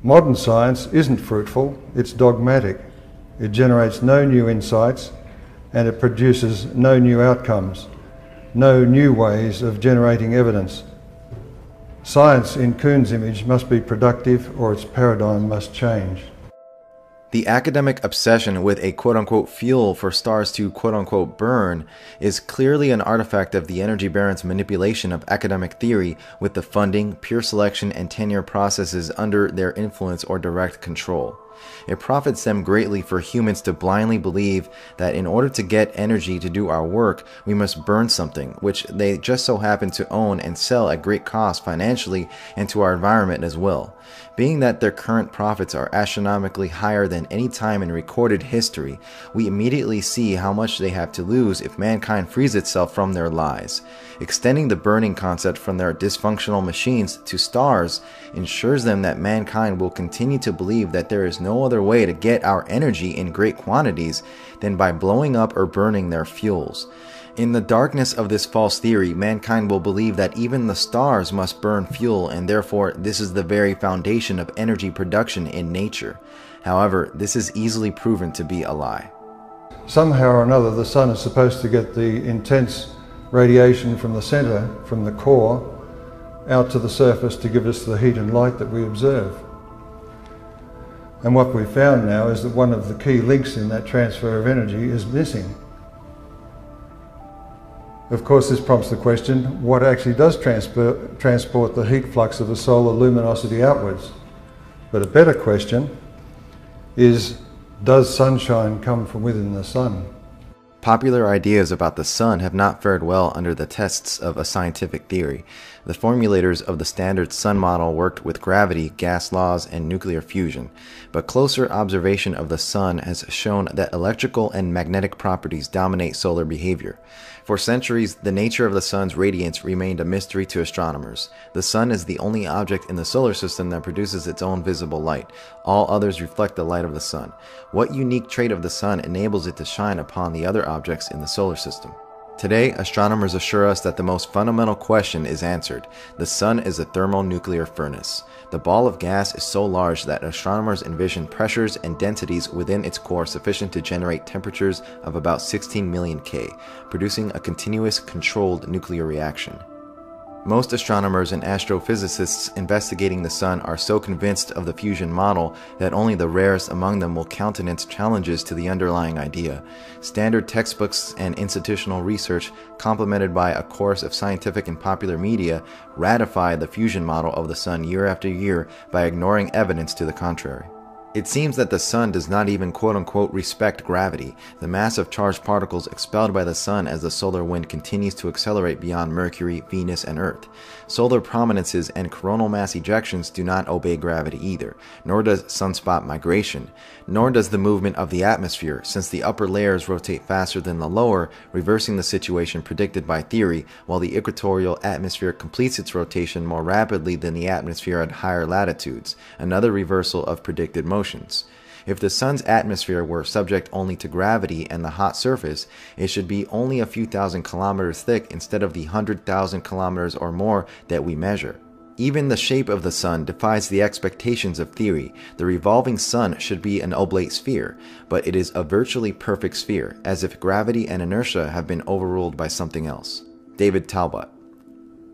Modern science isn't fruitful, it's dogmatic. It generates no new insights and it produces no new outcomes, no new ways of generating evidence. Science in Kuhn's image must be productive or its paradigm must change. The academic obsession with a quote-unquote fuel for stars to quote-unquote burn is clearly an artifact of the energy barons' manipulation of academic theory with the funding, pure selection, and tenure processes under their influence or direct control. It profits them greatly for humans to blindly believe that in order to get energy to do our work, we must burn something, which they just so happen to own and sell at great cost financially and to our environment as well. Being that their current profits are astronomically higher than any time in recorded history, we immediately see how much they have to lose if mankind frees itself from their lies. Extending the burning concept from their dysfunctional machines to stars ensures them that mankind will continue to believe that there is no other way to get our energy in great quantities than by blowing up or burning their fuels. In the darkness of this false theory, mankind will believe that even the stars must burn fuel, and therefore this is the very foundation of energy production in nature. However, this is easily proven to be a lie. Somehow or another, the sun is supposed to get the intense radiation from the center, from the core, out to the surface to give us the heat and light that we observe. And what we've found now is that one of the key links in that transfer of energy is missing. Of course, this prompts the question, what actually does transport the heat flux of the solar luminosity outwards? But a better question is, does sunshine come from within the sun? Popular ideas about the sun have not fared well under the tests of a scientific theory. The formulators of the standard sun model worked with gravity, gas laws, and nuclear fusion, but closer observation of the sun has shown that electrical and magnetic properties dominate solar behavior. For centuries, the nature of the sun's radiance remained a mystery to astronomers. The sun is the only object in the solar system that produces its own visible light. All others reflect the light of the sun. What unique trait of the sun enables it to shine upon the other objects in the solar system? Today, astronomers assure us that the most fundamental question is answered. The sun is a thermonuclear furnace. The ball of gas is so large that astronomers envision pressures and densities within its core sufficient to generate temperatures of about 16 million K, producing a continuous, controlled nuclear reaction. Most astronomers and astrophysicists investigating the sun are so convinced of the fusion model that only the rarest among them will countenance challenges to the underlying idea. Standard textbooks and institutional research, complemented by a course of scientific and popular media, ratify the fusion model of the sun year after year by ignoring evidence to the contrary. It seems that the sun does not even quote-unquote respect gravity, the mass of charged particles expelled by the sun as the solar wind continues to accelerate beyond Mercury, Venus, and Earth. Solar prominences and coronal mass ejections do not obey gravity either, nor does sunspot migration, nor does the movement of the atmosphere, since the upper layers rotate faster than the lower, reversing the situation predicted by theory, while the equatorial atmosphere completes its rotation more rapidly than the atmosphere at higher latitudes, another reversal of predicted motions. If the sun's atmosphere were subject only to gravity and the hot surface, it should be only a few thousand kilometers thick instead of the 100,000 kilometers or more that we measure. Even the shape of the sun defies the expectations of theory. The revolving sun should be an oblate sphere, but it is a virtually perfect sphere, as if gravity and inertia have been overruled by something else. David Talbot.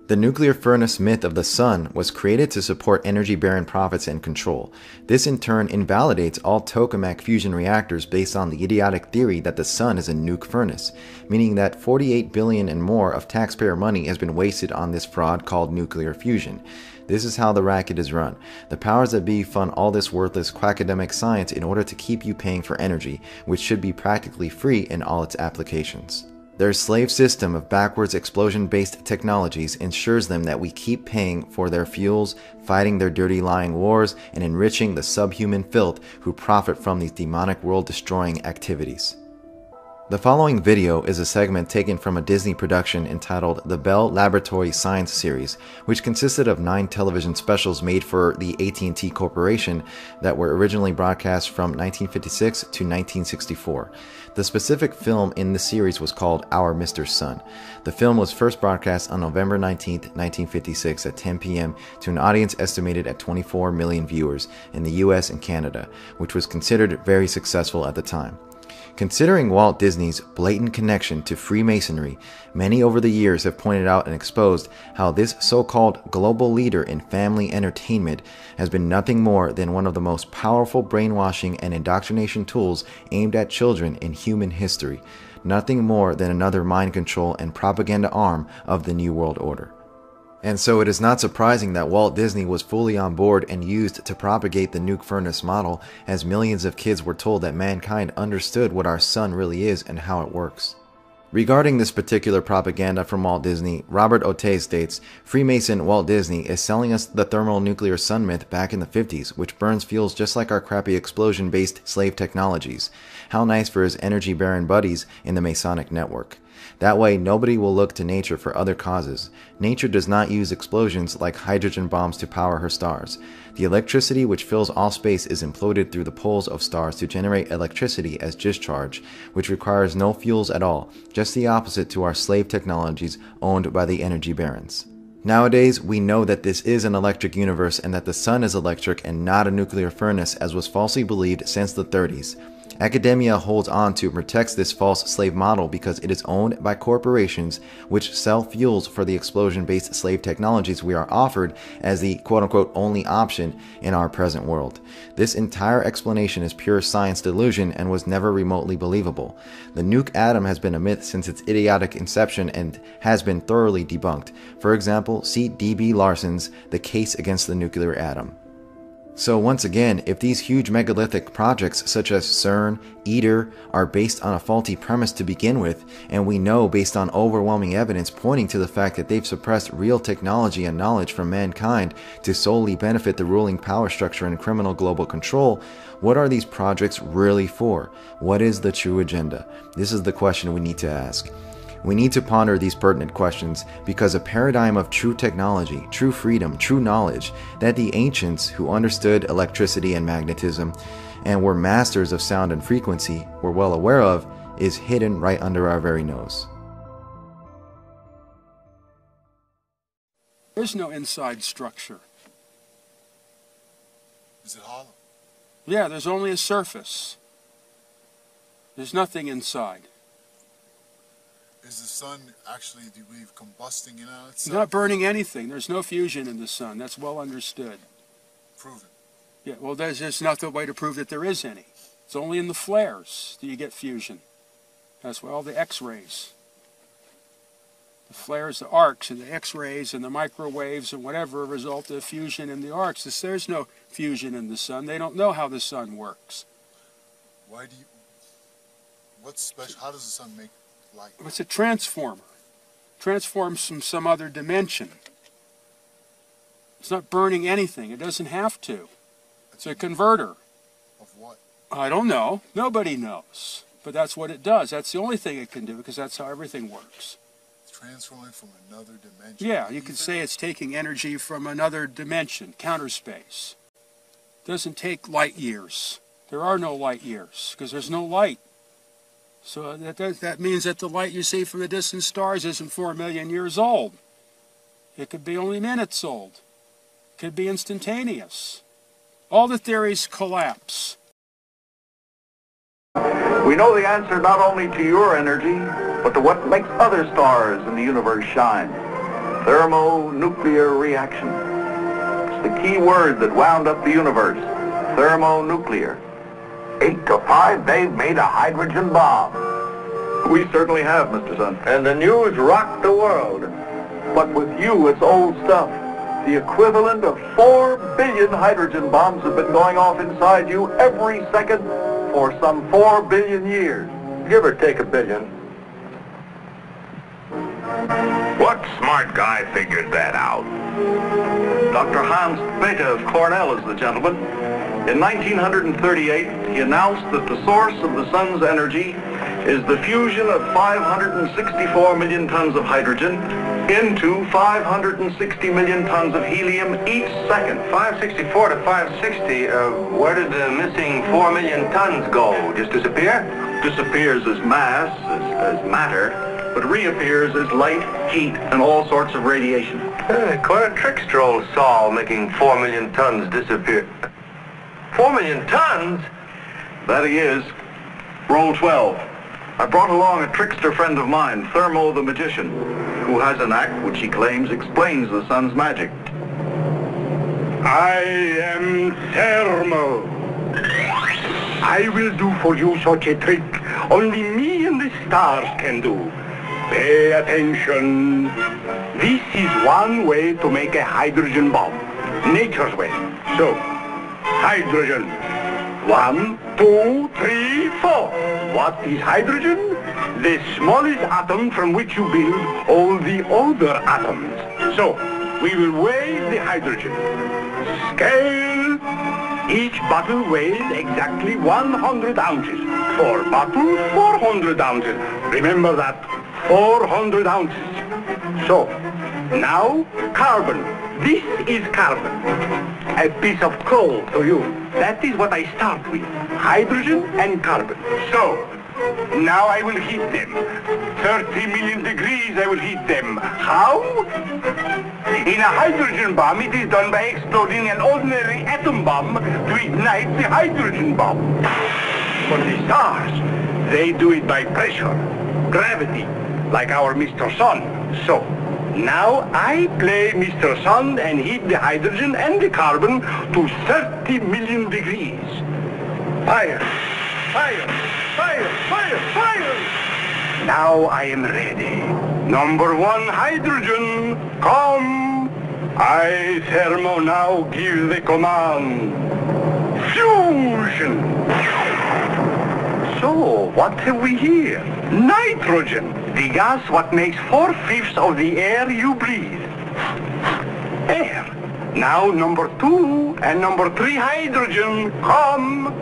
The nuclear furnace myth of the sun was created to support energy baron profits and control. This in turn invalidates all tokamak fusion reactors based on the idiotic theory that the sun is a nuke furnace, meaning that $48 billion and more of taxpayer money has been wasted on this fraud called nuclear fusion. This is how the racket is run. The powers that be fund all this worthless quackademic science in order to keep you paying for energy, which should be practically free in all its applications. Their slave system of backwards explosion-based technologies ensures them that we keep paying for their fuels, fighting their dirty lying wars, and enriching the subhuman filth who profit from these demonic world-destroying activities. The following video is a segment taken from a Disney production entitled The Bell Laboratory Science Series, which consisted of 9 television specials made for the AT&T Corporation that were originally broadcast from 1956 to 1964. The specific film in the series was called Our Mr. Sun. The film was first broadcast on November 19, 1956 at 10 p.m. to an audience estimated at 24 million viewers in the US and Canada, which was considered very successful at the time. Considering Walt Disney's blatant connection to Freemasonry, many over the years have pointed out and exposed how this so-called global leader in family entertainment has been nothing more than one of the most powerful brainwashing and indoctrination tools aimed at children in human history, nothing more than another mind control and propaganda arm of the New World Order. And so it is not surprising that Walt Disney was fully on board and used to propagate the nuke furnace model, as millions of kids were told that mankind understood what our sun really is and how it works. Regarding this particular propaganda from Walt Disney, Robert Otey states, Freemason Walt Disney is selling us the thermonuclear sun myth back in the 50s, which burns fuels just like our crappy explosion-based slave technologies. How nice for his energy-barren buddies in the Masonic network. That way, nobody will look to nature for other causes. Nature does not use explosions like hydrogen bombs to power her stars. The electricity which fills all space is imploded through the poles of stars to generate electricity as discharge, which requires no fuels at all, just the opposite to our slave technologies owned by the energy barons. Nowadays, we know that this is an electric universe and that the sun is electric and not a nuclear furnace as was falsely believed since the 30s. Academia holds on to and protects this false slave model because it is owned by corporations which sell fuels for the explosion-based slave technologies we are offered as the quote-unquote only option in our present world. This entire explanation is pure science delusion and was never remotely believable. The nuke atom has been a myth since its idiotic inception and has been thoroughly debunked. For example, see D.B. Larson's The Case Against the Nuclear Atom. So once again, if these huge megalithic projects such as CERN, ITER are based on a faulty premise to begin with, and we know based on overwhelming evidence pointing to the fact that they've suppressed real technology and knowledge from mankind to solely benefit the ruling power structure and criminal global control, what are these projects really for? What is the true agenda? This is the question we need to ask. We need to ponder these pertinent questions because a paradigm of true technology, true freedom, true knowledge that the ancients who understood electricity and magnetism and were masters of sound and frequency were well aware of is hidden right under our very nose. There's no inside structure. Is it hollow? Yeah, there's only a surface. There's nothing inside. Is the sun actually, do you believe, combusting in on itself? It's not burning anything. There's no fusion in the sun. That's well understood. Proven. Yeah, well, there's just not the way to prove that there is any. It's only in the flares that you get fusion. That's why all the X-rays. The flares, the arcs, and the X-rays, and the microwaves, and whatever result of fusion in the arcs. There's no fusion in the sun. They don't know how the sun works. Why do you, what's special, how does the sun make light? It's a transformer. Transforms from some other dimension. It's not burning anything. It doesn't have to. It's a converter. Of what? I don't know. Nobody knows. But that's what it does. That's the only thing it can do because that's how everything works. It's transforming from another dimension. Yeah, you could say it's taking energy from another dimension, counter space. It doesn't take light years. There are no light years because there's no light. So that means that the light you see from the distant stars isn't 4 million years old. It could be only minutes old. It could be instantaneous. All the theories collapse. We know the answer not only to your energy, but to what makes other stars in the universe shine. Thermonuclear reaction. It's the key word that wound up the universe. Thermonuclear. 8 to 5, they've made a hydrogen bomb. We certainly have, Mr. Sun. And the news rocked the world. But with you, it's old stuff. The equivalent of 4 billion hydrogen bombs have been going off inside you every second for some 4 billion years. Give or take a billion. What smart guy figured that out? Dr. Hans Bethe of Cornell is the gentleman. In 1938, he announced that the source of the sun's energy is the fusion of 564 million tons of hydrogen into 560 million tons of helium each second. 564 to 560, where did the missing 4 million tons go? Just disappear? Disappears as mass, as matter, but reappears as light, heat, and all sorts of radiation. Quite a trickster, old Saul, making 4 million tons disappear. 4 million tons? That he is. Roll 12. I brought along a trickster friend of mine, Thermo the Magician, who has an act which he claims explains the sun's magic. I am Thermo. I will do for you such a trick only me and the stars can do. Pay attention. This is one way to make a hydrogen bomb. Nature's way. So, hydrogen. 1, 2, 3, 4. What is hydrogen? The smallest atom from which you build all the other atoms. So, we will weigh the hydrogen. Scale. Each bottle weighs exactly 100 ounces. 4 bottles, 400 ounces. Remember that. 400 ounces. So, now, carbon. This is carbon. A piece of coal to you. That is what I start with. Hydrogen and carbon. So, now I will heat them. 30 million degrees I will heat them. How? In a hydrogen bomb, it is done by exploding an ordinary atom bomb to ignite the hydrogen bomb. For the stars, they do it by pressure, gravity, like our Mr. Sun. So, now I play Mr. Sun and heat the hydrogen and the carbon to 30 million degrees. Fire! Fire! Fire! Fire! Fire! Now I am ready. Number 1 hydrogen, come! I, Thermo, now give the command. Fusion! So, what have we here? Nitrogen, the gas what makes 4/5 of the air you breathe. Air. Now number 2 and number 3 hydrogen, come.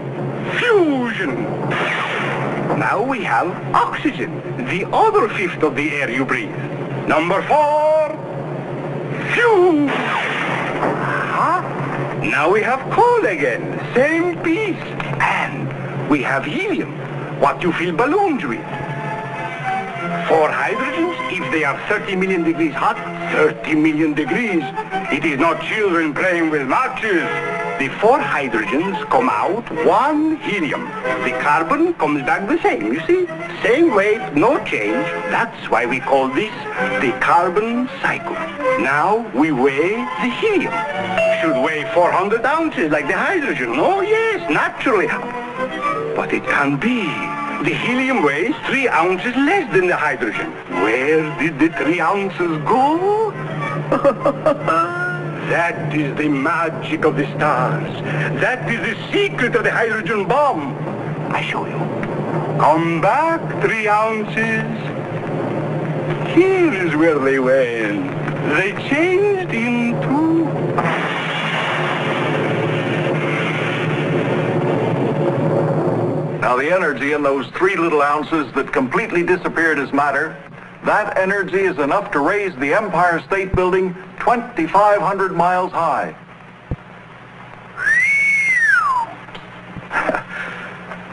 Fusion. Now we have oxygen, the other 1/5 of the air you breathe. Number 4, fusion. Now we have coal again, same piece. And we have helium, what you fill balloons with. 4 hydrogens, if they are 30 million degrees hot, 30 million degrees. It is not children playing with matches. The 4 hydrogens come out 1 helium. The carbon comes back the same, you see? Same weight, no change. That's why we call this the carbon cycle. Now we weigh the helium. Should weigh 400 ounces like the hydrogen, no? Yes, naturally. But it can't be. The helium weighs 3 ounces less than the hydrogen. Where did the 3 ounces go? That is the magic of the stars. That is the secret of the hydrogen bomb. I show you. Come back 3 ounces. Here is where they went. They changed into... Now the energy in those 3 little ounces that completely disappeared as matter, that energy is enough to raise the Empire State Building 2,500 miles high.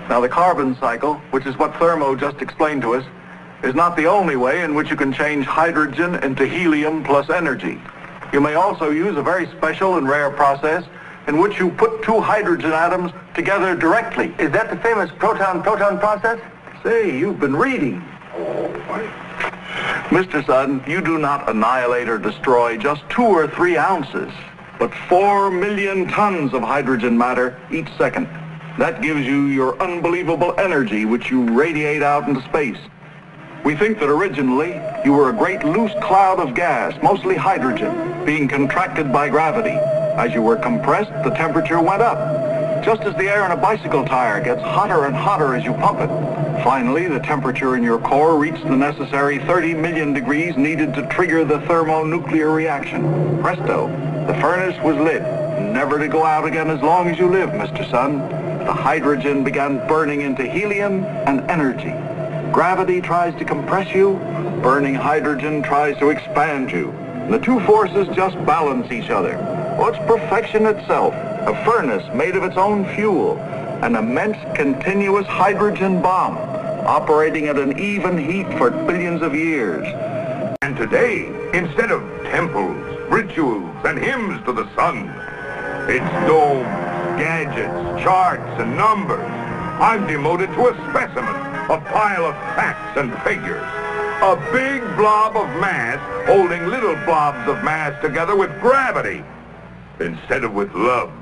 Now the carbon cycle, which is what Thermo just explained to us, is not the only way in which you can change hydrogen into helium plus energy. You may also use a very special and rare process in which you put 2 hydrogen atoms together directly. Is that the famous proton-proton process? Say, you've been reading. Mr. Sun, you do not annihilate or destroy just 2 or 3 ounces, but 4 million tons of hydrogen matter each second. That gives you your unbelievable energy, which you radiate out into space. We think that originally you were a great loose cloud of gas, mostly hydrogen, being contracted by gravity. As you were compressed, the temperature went up, just as the air in a bicycle tire gets hotter and hotter as you pump it. Finally, the temperature in your core reached the necessary 30 million degrees needed to trigger the thermonuclear reaction. Presto, the furnace was lit, never to go out again as long as you live, Mr. Sun. The hydrogen began burning into helium and energy. Gravity tries to compress you, burning hydrogen tries to expand you. And the two forces just balance each other. Oh, it's perfection itself, a furnace made of its own fuel, an immense continuous hydrogen bomb, operating at an even heat for billions of years. And today, instead of temples, rituals, and hymns to the sun, it's domes, gadgets, charts, and numbers. I'm demoted to a specimen, a pile of facts and figures. A big blob of mass holding little blobs of mass together with gravity instead of with love.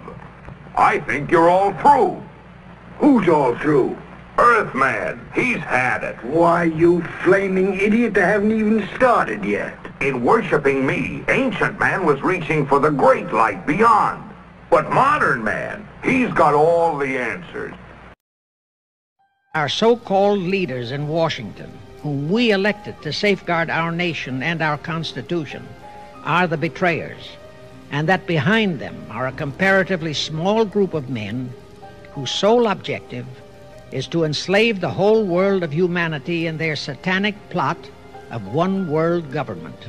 I think you're all through. Who's all through? Earthman, he's had it. Why, you flaming idiot, they haven't even started yet. In worshiping me, ancient man was reaching for the great light beyond. But modern man, he's got all the answers. Our so-called leaders in Washington, whom we elected to safeguard our nation and our Constitution, are the betrayers, and that behind them are a comparatively small group of men whose sole objective is to enslave the whole world of humanity in their satanic plot of one world government.